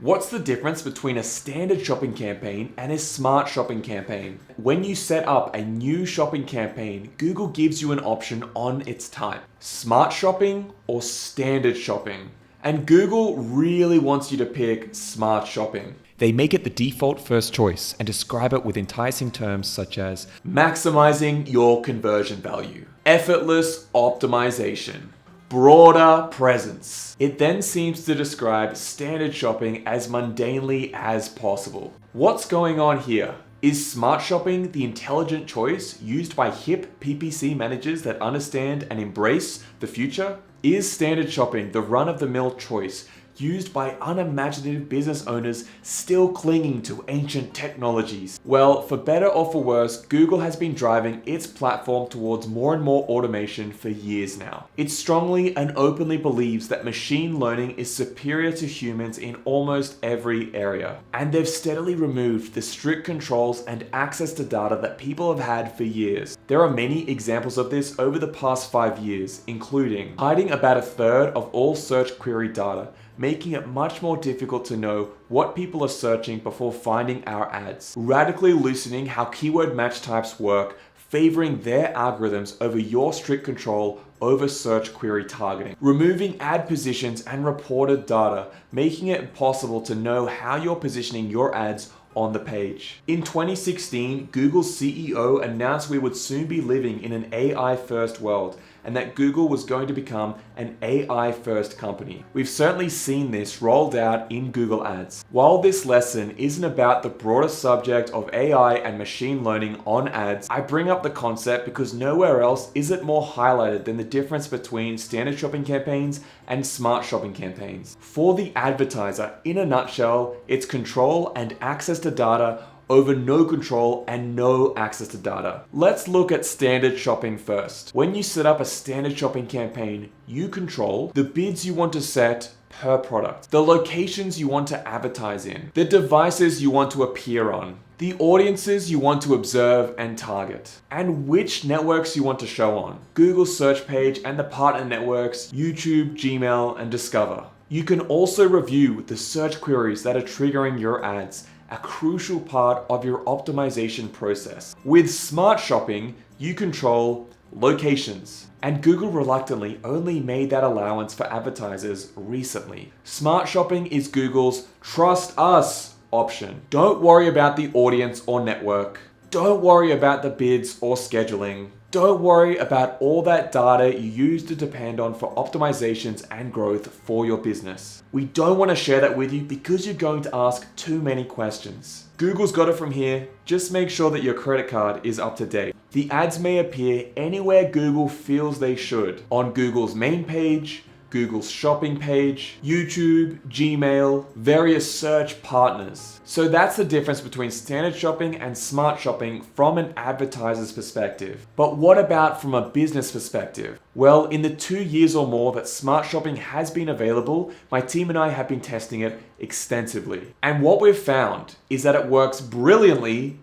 What's the difference between a standard shopping campaign and a smart shopping campaign? When you set up a new shopping campaign, Google gives you an option on its type: smart shopping or standard shopping. And Google really wants you to pick smart shopping. They make it the default first choice and describe it with enticing terms such as maximizing your conversion value, effortless optimization, broader presence. It then seems to describe standard shopping as mundanely as possible. What's going on here? Is smart shopping the intelligent choice used by hip PPC managers that understand and embrace the future? Is standard shopping the run-of-the-mill choice used by unimaginative business owners still clinging to ancient technologies? Well, for better or for worse, Google has been driving its platform towards more and more automation for years now. It strongly and openly believes that machine learning is superior to humans in almost every area, and they've steadily removed the strict controls and access to data that people have had for years. There are many examples of this over the past 5 years, including hiding about a third of all search query data, making it much more difficult to know what people are searching before finding our ads, radically loosening how keyword match types work, favoring their algorithms over your strict control over search query targeting, removing ad positions and reported data, making it impossible to know how you're positioning your ads on the page. In 2016, Google's CEO announced we would soon be living in an AI-first world, and that Google was going to become an AI-first company. We've certainly seen this rolled out in Google Ads. While this lesson isn't about the broader subject of AI and machine learning on ads, I bring up the concept because nowhere else is it more highlighted than the difference between standard shopping campaigns and smart shopping campaigns. For the advertiser, in a nutshell, it's control and access to data over no control and no access to data. Let's look at standard shopping first. When you set up a standard shopping campaign, you control the bids you want to set per product, the locations you want to advertise in, the devices you want to appear on, the audiences you want to observe and target, and which networks you want to show on: Google's search page and the partner networks, YouTube, Gmail, and Discover. You can also review the search queries that are triggering your ads, a crucial part of your optimization process. With smart shopping, you control locations, and Google reluctantly only made that allowance for advertisers recently. Smart shopping is Google's trust us option. Don't worry about the audience or network. Don't worry about the bids or scheduling. Don't worry about all that data you used to depend on for optimizations and growth for your business. We don't want to share that with you because you're going to ask too many questions. Google's got it from here. Just make sure that your credit card is up to date. The ads may appear anywhere Google feels they should: on Google's main page, Google's shopping page, YouTube, Gmail, various search partners. So that's the difference between standard shopping and smart shopping from an advertiser's perspective. But what about from a business perspective? Well, in the 2 years or more that smart shopping has been available, my team and I have been testing it extensively. And what we've found is that it works brilliantly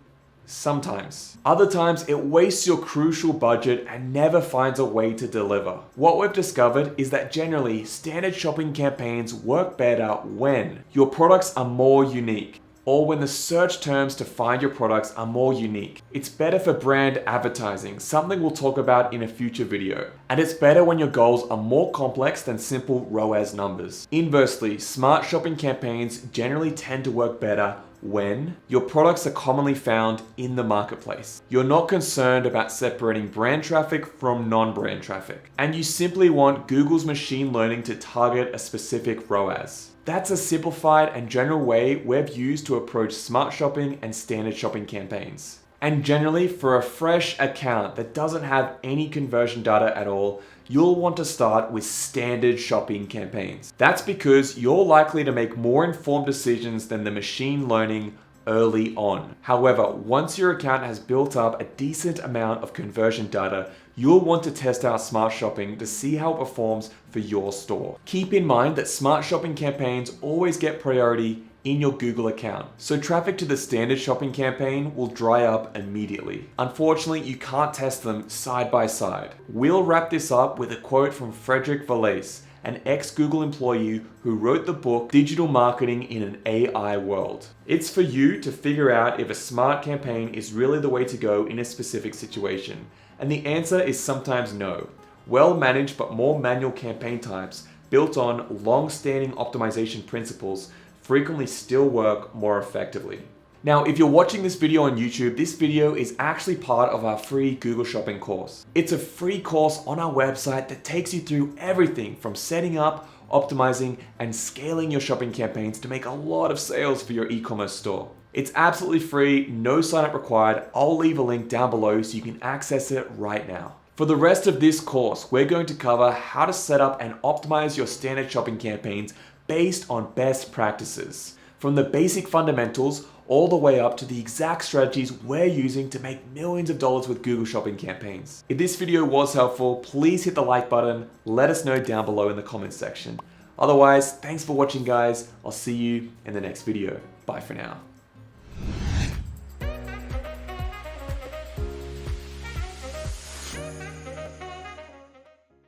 sometimes. Other times it wastes your crucial budget and never finds a way to deliver. What we've discovered is that generally standard shopping campaigns work better when your products are more unique, or when the search terms to find your products are more unique. It's better for brand advertising, something we'll talk about in a future video. And it's better when your goals are more complex than simple ROAS numbers. Inversely, smart shopping campaigns generally tend to work better when your products are commonly found in the marketplace. You're not concerned about separating brand traffic from non-brand traffic, and you simply want Google's machine learning to target a specific ROAS. That's a simplified and general way we've used to approach smart shopping and standard shopping campaigns. And generally, for a fresh account that doesn't have any conversion data at all, you'll want to start with standard shopping campaigns. That's because you're likely to make more informed decisions than the machine learning early on. However, once your account has built up a decent amount of conversion data, you'll want to test out smart shopping to see how it performs for your store. Keep in mind that smart shopping campaigns always get priority in your Google account, so traffic to the standard shopping campaign will dry up immediately. Unfortunately, you can't test them side by side. We'll wrap this up with a quote from Frederick Valaise, an ex-Google employee who wrote the book Digital Marketing in an AI World. It's for you to figure out if a smart campaign is really the way to go in a specific situation. And the answer is sometimes no. Well-managed but more manual campaign types built on long-standing optimization principles frequently still work more effectively. Now, if you're watching this video on YouTube, this video is actually part of our free Google Shopping course. It's a free course on our website that takes you through everything from setting up, optimizing, and scaling your shopping campaigns to make a lot of sales for your e-commerce store. It's absolutely free, no sign up required. I'll leave a link down below so you can access it right now. For the rest of this course, we're going to cover how to set up and optimize your standard shopping campaigns based on best practices. From the basic fundamentals all the way up to the exact strategies we're using to make millions of dollars with Google Shopping campaigns. If this video was helpful, please hit the like button. Let us know down below in the comments section. Otherwise, thanks for watching, guys. I'll see you in the next video. Bye for now.